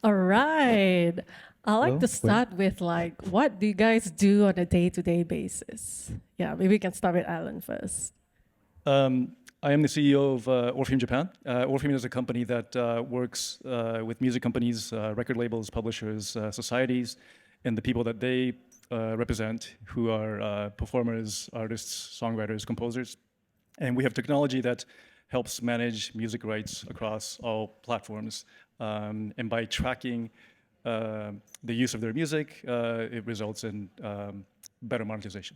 All right. I like Hello? to Wait. start with like, what do you guys do on a day-to-day basis? Yeah, maybe we can start with Alan first. I am the CEO of Orfium Japan. Orfium is a company that works with music companies, record labels, publishers, societies, and the people that they represent, who are performers, artists, songwriters, composers. And we have technology that helps manage music rights across all platforms. And by tracking the use of their music, it results in better monetization.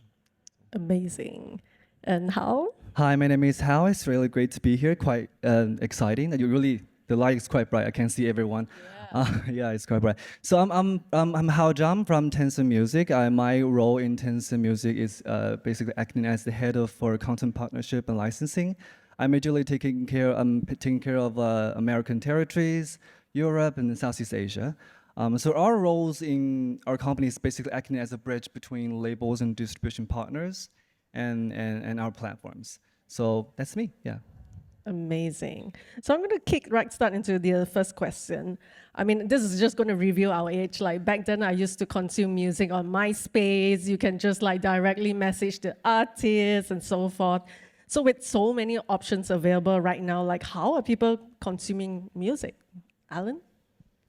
Amazing. And how? Hi, my name is Hao. It's really great to be here. Quite exciting. The light is quite bright. I can see everyone. Yeah, it's quite bright. So I'm Hao Zhang from Tencent Music. My role in Tencent Music is basically acting as the head of for content partnership and licensing. I'm majorly taking care of American territories, Europe, and Southeast Asia. So our roles in our company is basically acting as a bridge between labels and distribution partners and our platforms. So that's me, yeah. Amazing. So I'm going to start into the first question. I mean, this is just going to reveal our age. Like back then, I used to consume music on MySpace. You can just like directly message the artists and so forth. So with so many options available right now, like how are people consuming music? Alan?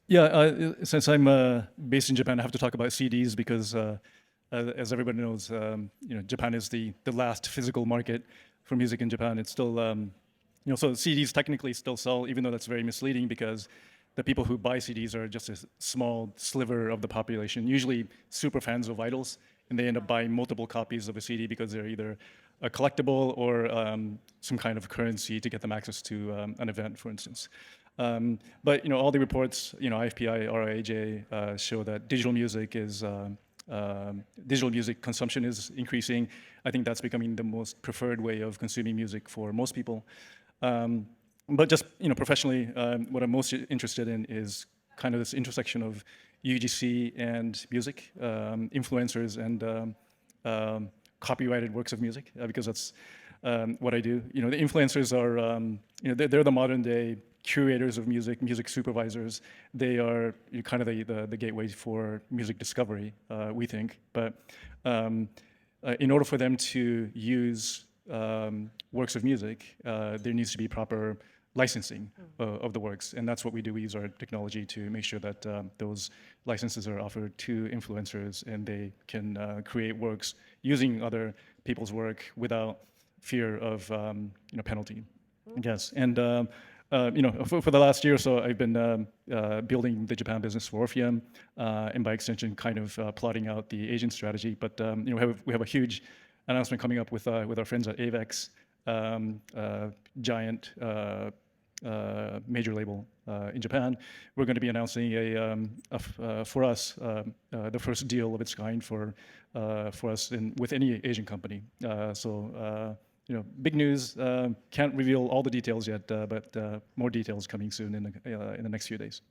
Yeah, since I'm based in Japan, I have to talk about CDs because, as everybody knows, Japan is the last physical market for music in Japan. It's still, so CDs technically still sell, even though that's very misleading because the people who buy CDs are just a small sliver of the population, usually super fans of idols, and they end up buying multiple copies of a CD because they're either a collectible or some kind of currency to get them access to an event, for instance. But all the reports, IFPI, RIAJ, show that digital music consumption is increasing. I think that's becoming the most preferred way of consuming music for most people. But just professionally, what I'm most interested in is kind of this intersection of UGC and music, influencers and copyrighted works of music, because that's what I do. The influencers are, they're the modern day curators of music, music supervisors. They are kind of the gateway for music discovery, we think. But in order for them to use works of music, there needs to be proper licensing of the works, and that's what we do. We use our technology to make sure that those licenses are offered to influencers, and they can create works using other people's work without fear of penalty, I guess. And for the last year or so, I've been building the Japan business for Orfium, and by extension, kind of plotting out the Asian strategy. But we have a huge announcement coming up with our friends at Avex, giant major label in Japan. We're going to be announcing for us the first deal of its kind for us with any Asian company. Big news. Can't reveal all the details yet, but more details coming soon in the next few days.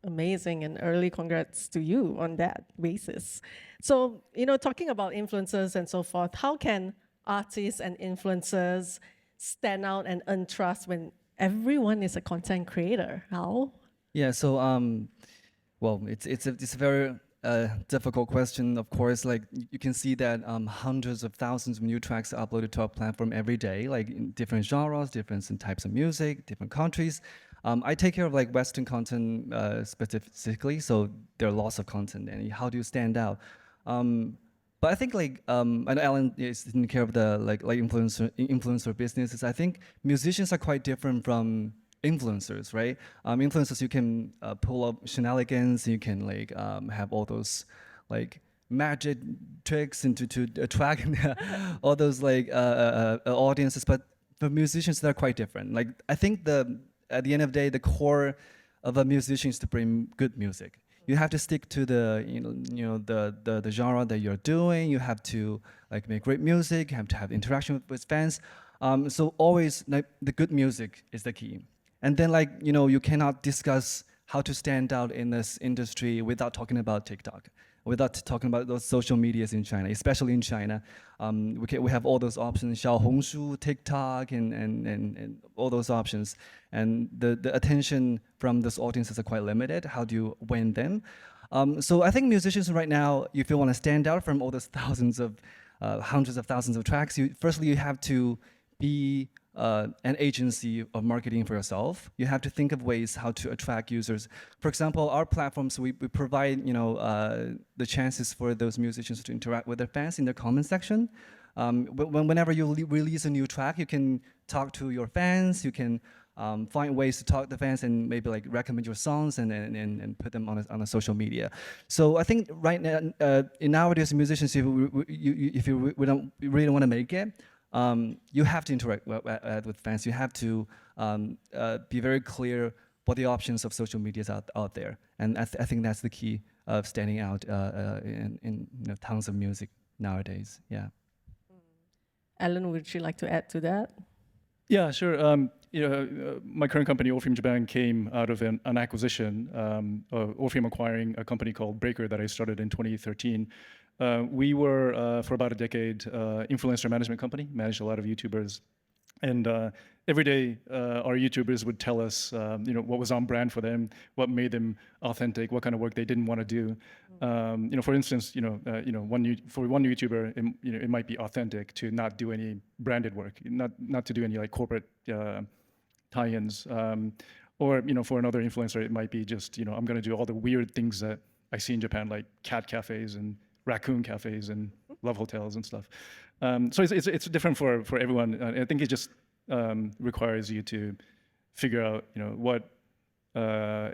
Amazing, and early congrats to you on that basis. So, talking about influencers and so forth, how can artists and influencers stand out and earn trust when everyone is a content creator? How? Yeah, so well, it's a very difficult question. Of course, like you can see that hundreds of thousands of new tracks are uploaded to our platform every day, like in different genres, different types of music, different countries. I take care of like Western content specifically, so there are lots of content. And how do you stand out? But I think like I know Alan is taking care of the like influencer businesses. I think musicians are quite different from influencers, right? Influencers, you can pull up shenanigans, you can like have all those like magic tricks to attract all those like audiences. But for musicians, they're quite different. Like I think at the end of the day, the core of a musician is to bring good music. You have to stick to the the genre that you're doing. You have to like make great music. You have to have interaction with fans. So always like the good music is the key. And then like you cannot discuss how to stand out in this industry without talking about TikTok. without talking about those social medias in China, especially in China. We have all those options, Xiaohongshu, TikTok, and all those options. And the attention from those audiences are quite limited. How do you win them? So I think musicians right now, if you want to stand out from all those thousands of, hundreds of thousands of tracks, firstly you have to be an agency of marketing for yourself. You have to think of ways how to attract users. For example, our platforms, we provide the chances for those musicians to interact with their fans in their comment section. Whenever you release a new track, you can talk to your fans. You can find ways to talk to the fans and maybe like recommend your songs and put them on a social media. So I think right now, in nowadays musicians, if you really want to make it, you have to interact with fans. You have to be very clear what the options of social media is out there. And I think that's the key of standing out in tons of music nowadays. Yeah. Alan, would you like to add to that? Yeah, sure. My current company, Orfium Japan, came out of an acquisition, Orfium acquiring a company called Breaker that I started in 2013. We were, for about a decade, influencer management company, managed a lot of YouTubers. And every day, our YouTubers would tell us, what was on brand for them, what made them authentic, what kind of work they didn't want to do. For instance, for one YouTuber, it might be authentic to not do any branded work, not to do any like corporate tie-ins. Or for another influencer, it might be just, I'm going to do all the weird things that I see in Japan, like cat cafes and raccoon cafes and love hotels and stuff. So it's different for everyone. I think it just requires you to figure out, what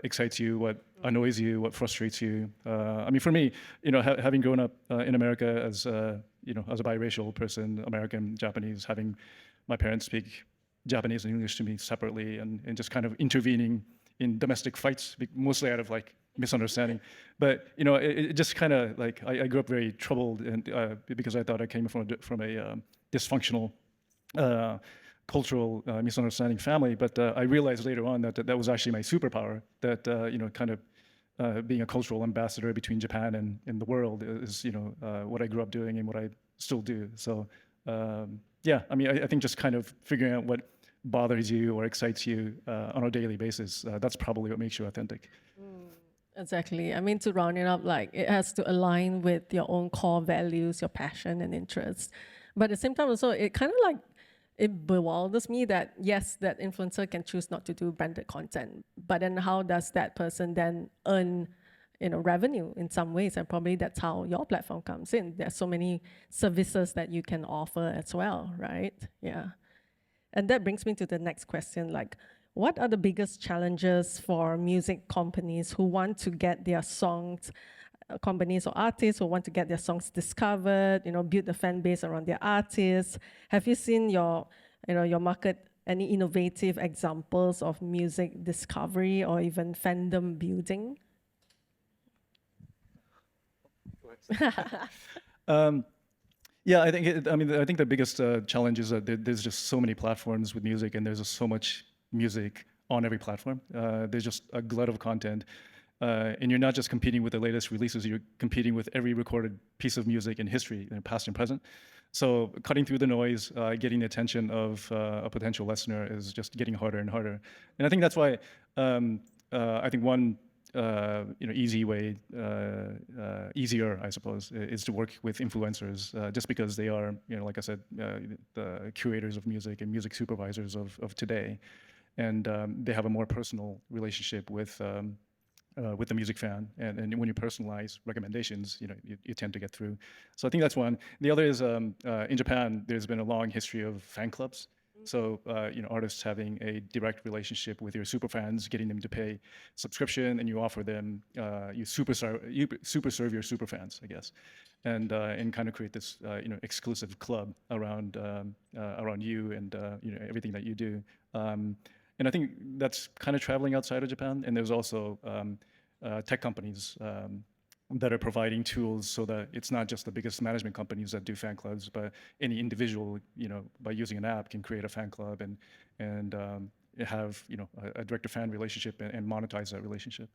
excites you, what annoys you, what frustrates you. I mean, for me, having grown up in America as a biracial person, American, Japanese, having my parents speak Japanese and English to me separately, and just kind of intervening in domestic fights, mostly out of like misunderstanding. But it just kind of like I grew up very troubled, and because I thought I came from a dysfunctional cultural misunderstanding family. But I realized later on that was actually my superpower. That kind of being a cultural ambassador between Japan and the world is what I grew up doing and what I still do. So yeah, I mean, I think just kind of figuring out what bothers you or excites you on a daily basis, that's probably what makes you authentic. Exactly. I mean, to round it up, like it has to align with your own core values, your passion and interests. But at the same time also, it kind of like, it bewilders me that yes, that influencer can choose not to do branded content, but then how does that person then earn revenue in some ways? And probably that's how your platform comes in. There's so many services that you can offer as well, right? Yeah. And that brings me to the next question, like, what are the biggest challenges for music companies who want to get their songs, companies or artists who want to get their songs discovered, build the fan base around their artists? Have you seen your market any innovative examples of music discovery or even fandom building? Yeah, I think the biggest challenge is that there's just so many platforms with music, and there's just so much music on every platform. There's just a glut of content, and you're not just competing with the latest releases, you're competing with every recorded piece of music in history, past and present. So cutting through the noise, getting the attention of a potential listener is just getting harder and harder. And I think that's why I think one easy way, easier, I suppose, is to work with influencers, just because they are, like I said, the curators of music and music supervisors of today. And they have a more personal relationship with the music fan. And when you personalize recommendations, you tend to get through. So I think that's one. The other is, in Japan, there's been a long history of fan clubs. So, artists having a direct relationship with your super fans, getting them to pay subscription, and you offer them, you super serve your super fans, I guess, and kind of create this, exclusive club around you and everything that you do. And I think that's kind of traveling outside of Japan. And there's also tech companies that are providing tools so that it's not just the biggest management companies that do fan clubs, but any individual, by using an app can create a fan club and have, a direct-to-fan relationship and monetize that relationship.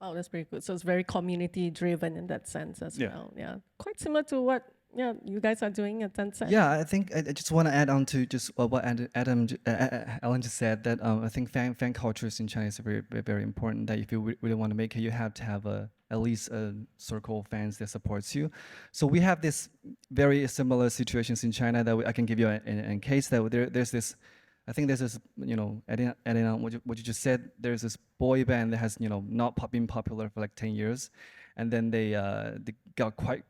Oh, that's pretty good. So it's very community driven in that sense as Yeah. well. Yeah, quite similar to what you guys are doing at Tencent. Yeah, I think I just want to add on to just what Alan just said, that I think fan cultures in China is very important. That if you really want to make it, you have to have at least a circle of fans that supports you. So we have this very similar situations in China that I can give you a case that there's this. I think there's this, adding on what you just said. There's this boy band that has not been popular for like 10 years, and then they got quite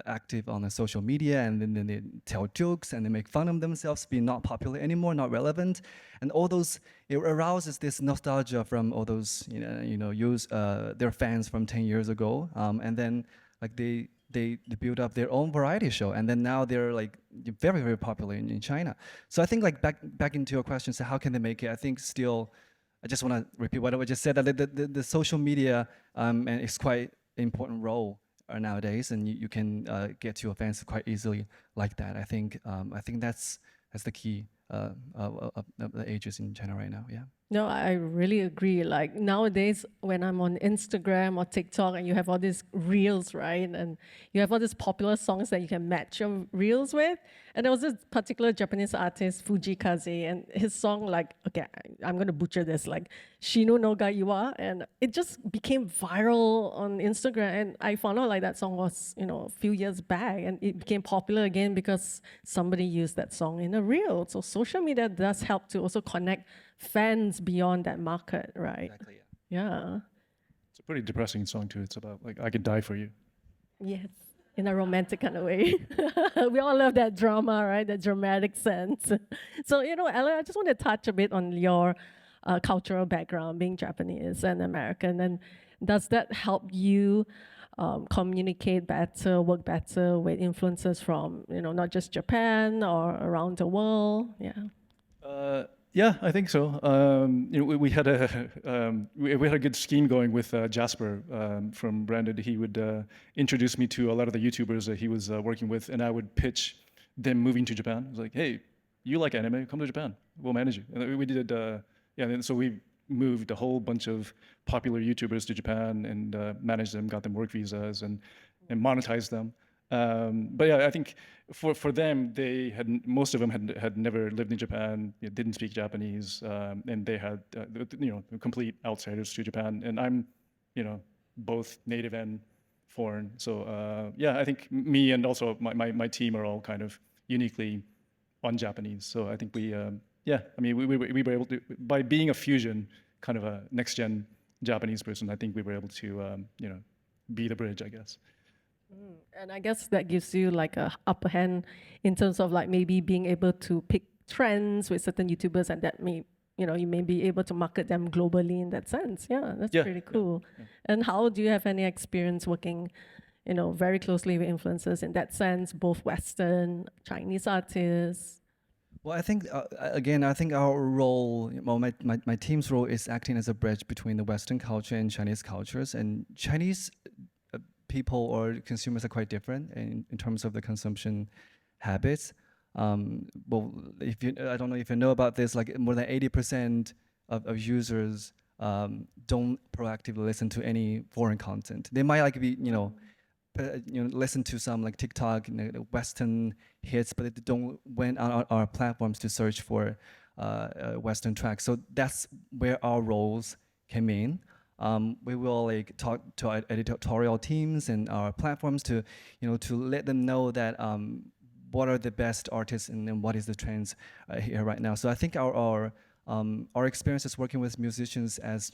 active on the social media, and then they tell jokes and they make fun of themselves being not popular anymore, not relevant, and all those, it arouses this nostalgia from all those their fans from 10 years ago, and then like they build up their own variety show, and then now they're like very popular in China. So I think like back into your question, so how can they make it? I think still, I just want to repeat what I just said, that the social media and it's quite important role nowadays, and you can get to your fans quite easily like that. I think that's the key of the ages in China right now. Yeah. No, I really agree. Like nowadays, when I'm on Instagram or TikTok and you have all these reels, right? And you have all these popular songs that you can match your reels with. And there was this particular Japanese artist, Fujikaze, and his song, like, okay, I'm going to butcher this, like, Shinu no ga Iwa. And it just became viral on Instagram. And I found out like that song was, a few years back. And it became popular again because somebody used that song in a reel. So social media does help to also connect fans beyond that market, right? Exactly. Yeah. It's a pretty depressing song too. It's about like I could die for you. Yes, in a romantic kind of way. We all love that drama, right? That dramatic sense. So, Ella, I just want to touch a bit on your cultural background, being Japanese and American. And does that help you communicate better, work better with influencers from, not just Japan or around the world? Yeah. Yeah, I think so. We had a good scheme going with Jasper from Branded. He would introduce me to a lot of the YouTubers that he was working with, and I would pitch them moving to Japan. I was like, hey, you like anime? Come to Japan. We'll manage you. And we did, and so we moved a whole bunch of popular YouTubers to Japan and managed them, got them work visas, and monetized them. But yeah, I think for them, most of them had never lived in Japan, didn't speak Japanese, and they had complete outsiders to Japan. And I'm both native and foreign. So yeah, I think me and also my team are all kind of uniquely un-Japanese. So I think we were able to, by being a fusion, kind of a next gen Japanese person, I think we were able to be the bridge, I guess. And I guess that gives you like a upper hand in terms of like maybe being able to pick trends with certain YouTubers, and that you may be able to market them globally in that sense. Yeah, that's pretty cool. Yeah. And how do you have any experience working, very closely with influencers in that sense, both Western, Chinese artists? Well, I think I think our role, well, my team's role is acting as a bridge between the Western culture and Chinese cultures. And Chinese people or consumers are quite different in terms of the consumption habits. Well, I don't know if you know about this, like more than 80% of users don't proactively listen to any foreign content. They might like be, listen to some like TikTok, Western hits, but they don't went on our platforms to search for Western tracks. So that's where our roles came in. We will like talk to our editorial teams and our platforms to let them know that what are the best artists and what is the trends here right now. So I think our experiences working with musicians as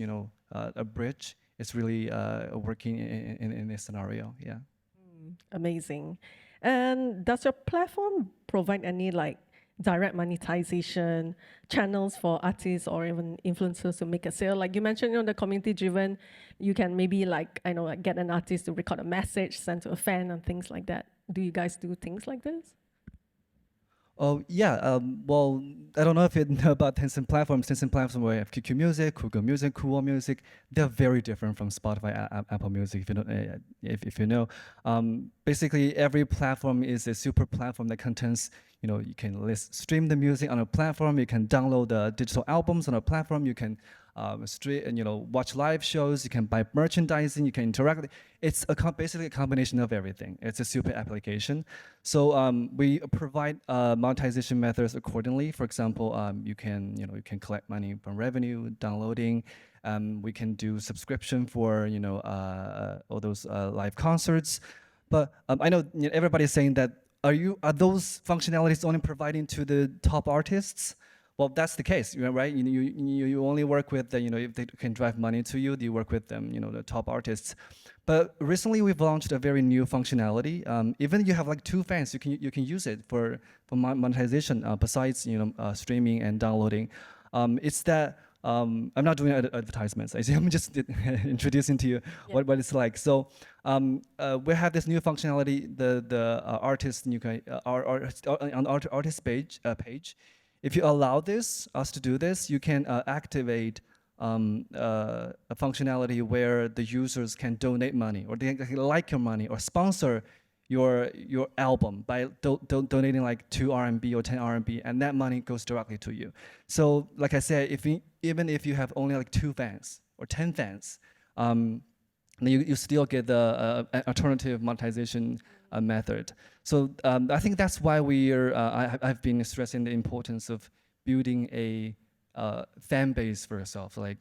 a bridge is really working in this scenario. Yeah. Amazing. And does your platform provide any like direct monetization channels for artists or even influencers to make a sale? Like you mentioned, the community driven, you can maybe like get an artist to record a message, send to a fan and things like that. Do you guys do things like this? Oh yeah, well, I don't know if you know about Tencent platforms. Tencent platforms where you have QQ Music, Google Music, Kuwo Music. They're very different from Spotify, Apple Music. If you don't, if you know, basically every platform is a super platform that contains, you can stream the music on a platform. You can download the digital albums on a platform. You can watch live shows. You can buy merchandising. You can interact. It's basically a combination of everything. It's a super application. So we provide monetization methods accordingly. For example, you can collect money from revenue, downloading. We can do subscription for all those live concerts. But I know everybody's saying that are those functionalities only providing to the top artists? Well, that's the case, right? You only work with if they can drive money to you, you work with them, the top artists. But recently we've launched a very new functionality. Even you have like 2 fans, you can use it for monetization besides streaming and downloading. It's that I'm not doing advertisements. I'm just introducing to you what it's like. So we have this new functionality. The artist you can on the artist page. If you allow us to do this, you can activate a functionality where the users can donate money, or they can like your money, or sponsor your album by donating like 2 RMB or 10 RMB, and that money goes directly to you. So, like I said, even if you have only like 2 fans or 10 fans, you still get the alternative monetization method. So I think that's why I've been stressing the importance of building a fan base for yourself. Like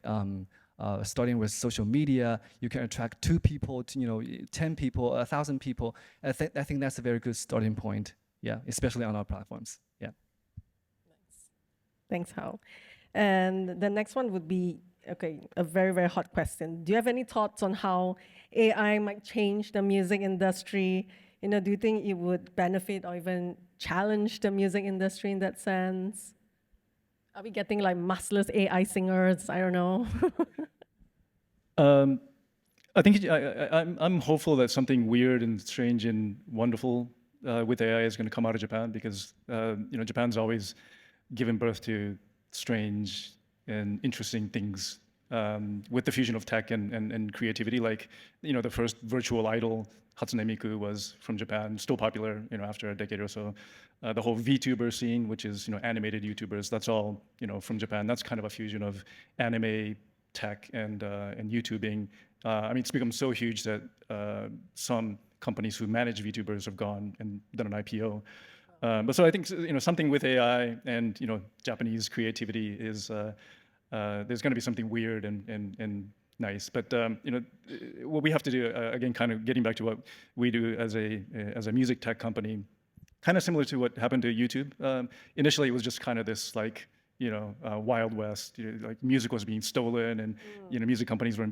starting with social media, you can attract 2 people, 10 people, 1,000 people. I think that's a very good starting point. Yeah, especially on our platforms. Yeah. Nice. Thanks, Hao. And the next one would be, a very, very hot question. Do you have any thoughts on how AI might change the music industry? Do you think it would benefit or even challenge the music industry in that sense? Are we getting like massless AI singers? I don't know. I think I'm hopeful that something weird and strange and wonderful with AI is going to come out of Japan, because Japan's always given birth to strange and interesting things with the fusion of tech and creativity. Like the first virtual idol, Hatsune Miku, was from Japan, still popular after a decade or so. The whole VTuber scene, which is animated YouTubers, that's all from Japan. That's kind of a fusion of anime, tech, and YouTubing. I mean, it's become so huge that some companies who manage VTubers have gone and done an IPO. But so I think something with AI and Japanese creativity is there's going to be something weird and nice. But what we have to do, again, kind of getting back to what we do as a music tech company, kind of similar to what happened to YouTube. Initially, it was just kind of this like Wild West. Like music was being stolen, and music companies weren't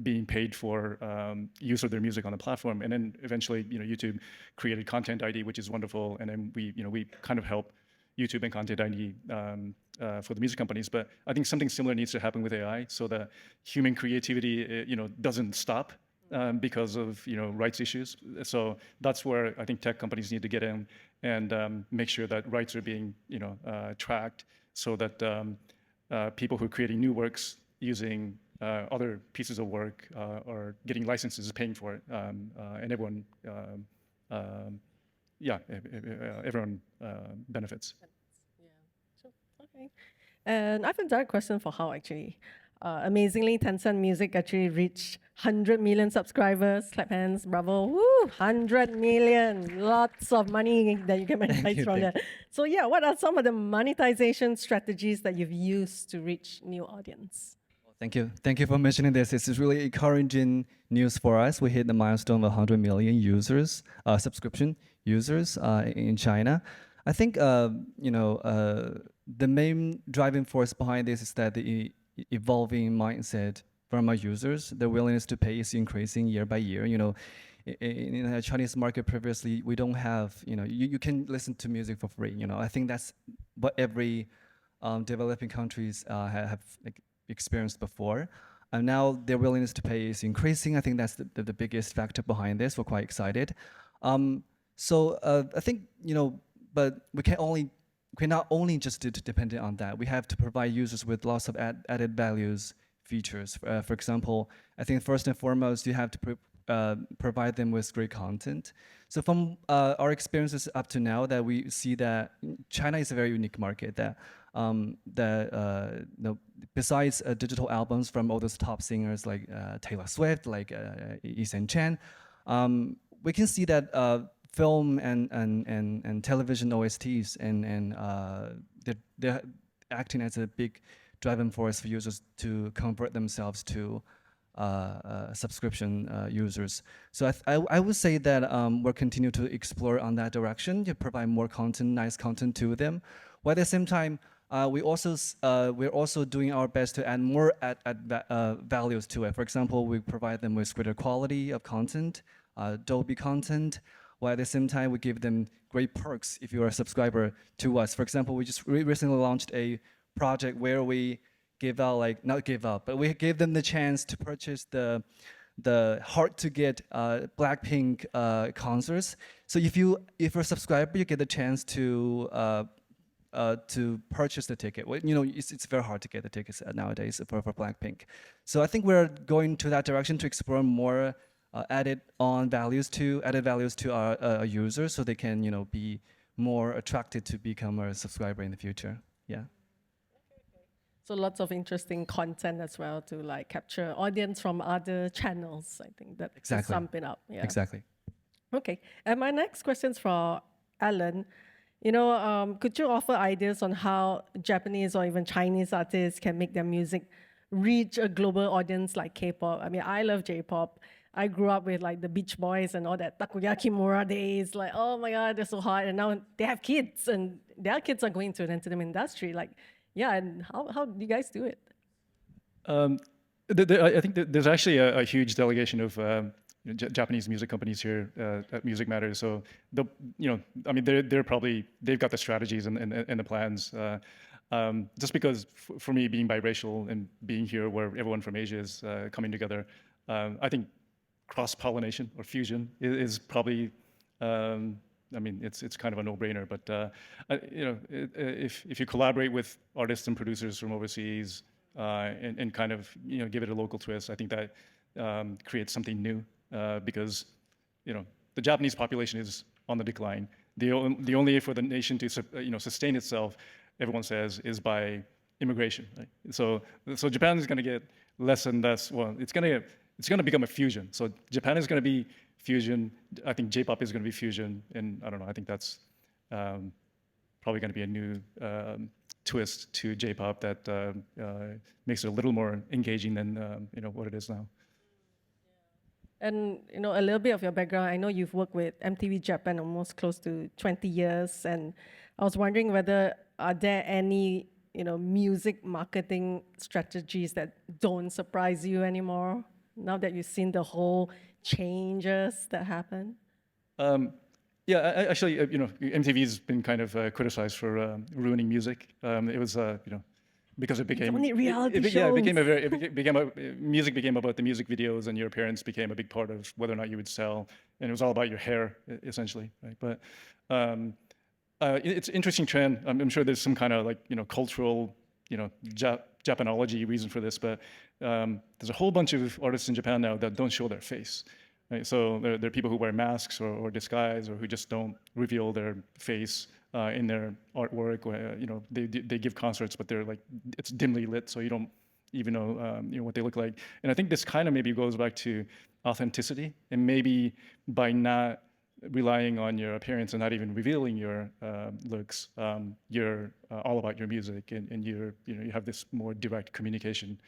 being paid for use of their music on the platform. And then eventually, YouTube created Content ID, which is wonderful. And then we kind of help YouTube and Content ID for the music companies. But I think something similar needs to happen with AI, so that human creativity doesn't stop because of rights issues. So that's where I think tech companies need to get in and make sure that rights are being tracked, so that people who are creating new works using other pieces of work are getting licenses, paying for it, and everyone everyone benefits. Yeah. Sure. Okay. And I have a direct question for Hao, actually. Amazingly, Tencent Music actually reached 100 million subscribers. Clap hands, bravo. Woo, 100 million. Lots of money that you can monetize from there. So yeah, what are some of the monetization strategies that you've used to reach new audience? Thank you. Thank you for mentioning this. This is really encouraging news for us. We hit the milestone of 100 million users, subscription users in China. I think the main driving force behind this is that the evolving mindset from our users. The willingness to pay is increasing year by year. In the Chinese market previously, we don't have, you can listen to music for free. I think that's what every developing countries have experienced before. And now their willingness to pay is increasing. I think that's the biggest factor behind this. We're quite excited. So I think, but we cannot only just dependent on that. We have to provide users with lots of added values, features. For example, I think first and foremost, you have to provide them with great content. So from our experiences up to now, that we see that China is a very unique market, that besides digital albums from all those top singers like Taylor Swift, like Ethan Chen, we can see that film and television OSTs and they're acting as a big driving force for users to convert themselves to subscription users. So I would say that we'll continue to explore on that direction to provide more content, nice content to them. While at the same time, we're also doing our best to add more values to it. For example, we provide them with greater quality of content, Dolby content, while at the same time we give them great perks if you're a subscriber to us. For example, we just recently launched a project where we give out, like, not give out, but we gave them the chance to purchase the hard to get Blackpink concerts. So if you're a subscriber, you get the chance to purchase the ticket. Well, you know, it's very hard to get the tickets nowadays for Blackpink. So I think we're going to that direction to explore more added values to our users, so they can, you know, be more attracted to become a subscriber in the future. Yeah. So lots of interesting content as well to like capture audience from other channels. I think that to sum it up. Yeah. Exactly. Okay. And my next question's for Alan. You know, could you offer ideas on how Japanese or even Chinese artists can make their music reach a global audience like K-pop? I mean, I love J-pop. I grew up with like the Beach Boys and all that Takoyaki Mura days. Like, oh my God, they're so hot. And now they have kids, and their kids are going to the entertainment industry. Like, yeah, and how do you guys do it? I think that there's actually a huge delegation of Japanese music companies here at Music Matters. So I mean, they've got the strategies and the plans. Just because for me, being biracial and being here where everyone from Asia is coming together, I think cross-pollination or fusion is probably. I mean, it's kind of a no-brainer, but if you collaborate with artists and producers from overseas and kind of give it a local twist, I think that creates something new because the Japanese population is on the decline. The only way for the nation to sustain itself, everyone says, is by immigration. Right? So Japan is going to get less and less. Well, it's going to become a fusion. So Japan is going to be fusion. I think J-pop is going to be fusion, and I don't know. I think that's probably going to be a new twist to J-pop that makes it a little more engaging than what it is now. And a little bit of your background. I know you've worked with MTV Japan almost close to 20 years, and I was wondering whether are there any music marketing strategies that don't surprise you anymore now that you've seen the whole changes that happen? Yeah, actually, MTV's been kind of criticized for ruining music. It was, because it became music became about the music videos, and your appearance became a big part of whether or not you would sell, and it was all about your hair essentially, right? But it's an interesting trend. I'm sure there's some kind of cultural, Japanology reason for this, but there's a whole bunch of artists in Japan now that don't show their face. Right? So there are people who wear masks or disguise, or who just don't reveal their face in their artwork. Or, they give concerts, but they're it's dimly lit, so you don't even know what they look like. And I think this kind of maybe goes back to authenticity, and maybe by not relying on your appearance and not even revealing your looks, you're all about your music, and you have this more direct communication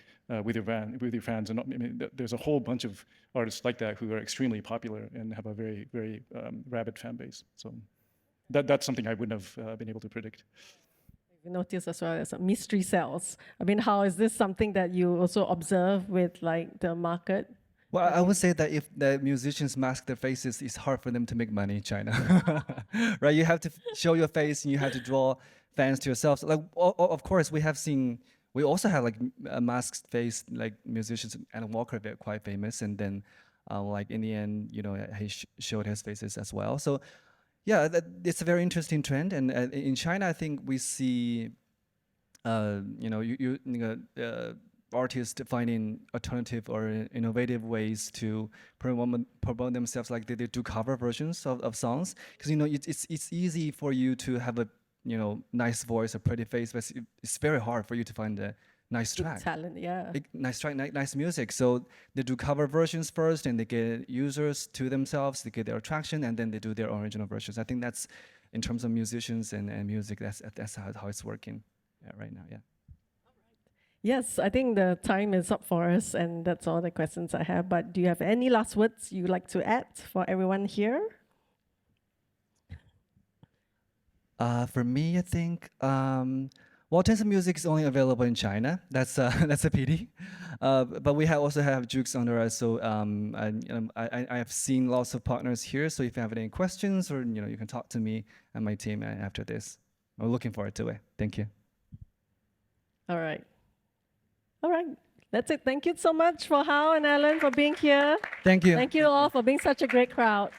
with your fans. And I mean, there's a whole bunch of artists like that who are extremely popular and have a very, very rabid fan base. So that's something I wouldn't have been able to predict. You notice as well as mystery sales. I mean, how is this something that you also observe with the market? Well, I would say that if the musicians mask their faces, it's hard for them to make money in China, right? You have to show your face, and you have to draw fans to yourself. So, of course, we also have a masked face musicians. And Walker, they're quite famous, and then in the end, he showed his faces as well. So, yeah, it's a very interesting trend. And in China, I think we see, artists finding alternative or innovative ways to promote themselves, like they do cover versions of songs, because it's easy for you to have a nice voice or pretty face, but it's very hard for you to find a nice Good track. talent, yeah. Nice track, nice music. So they do cover versions first, and they get users to themselves, they get their attraction, and then they do their original versions. I think that's, in terms of musicians and music, that's how it's working right now, yeah. Yes, I think the time is up for us, and that's all the questions I have. But do you have any last words you'd like to add for everyone here? For me, I think, well, Tencent Music is only available in China. That's that's a pity. But we also have Jukes under us. So I have seen lots of partners here. So if you have any questions, or you can talk to me and my team after this. I'm looking forward to it. Thank you. All right. All right. That's it. Thank you so much for Hao and Alan for being here. Thank you. Thank you all for being such a great crowd.